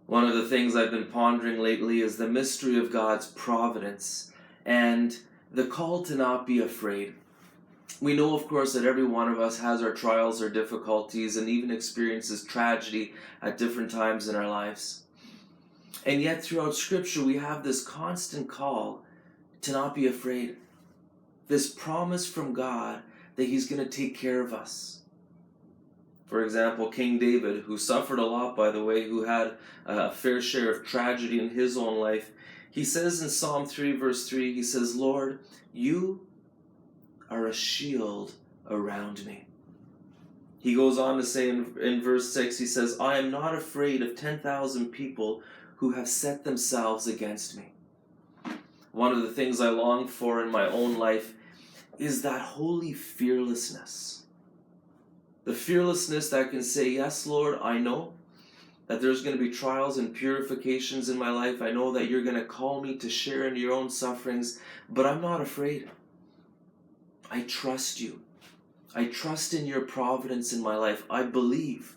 One of the things I've been pondering lately is the mystery of God's providence and the call to not be afraid. We know, of course, that every one of us has our trials or difficulties and even experiences tragedy at different times in our lives. And yet, throughout Scripture, we have this constant call to not be afraid. This promise from God that He's going to take care of us. For example, King David, who suffered a lot, by the way, who had a fair share of tragedy in his own life, he says in Psalm 3, verse 3, he says, "Lord, you are a shield around me." He goes on to say in verse 6, he says, "I am not afraid of 10,000 people who have set themselves against me." One of the things I long for in my own life is that holy fearlessness. The fearlessness that can say, "Yes, Lord, I know that there's going to be trials and purifications in my life. I know that you're going to call me to share in your own sufferings, but I'm not afraid. I trust you. I trust in your providence in my life. I believe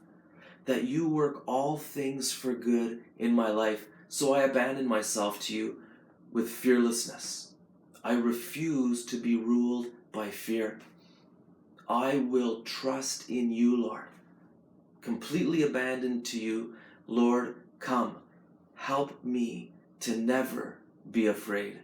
that you work all things for good in my life, so I abandon myself to you with fearlessness. I refuse to be ruled by fear. I will trust in you, Lord. Completely abandoned to you, Lord, come, help me to never be afraid."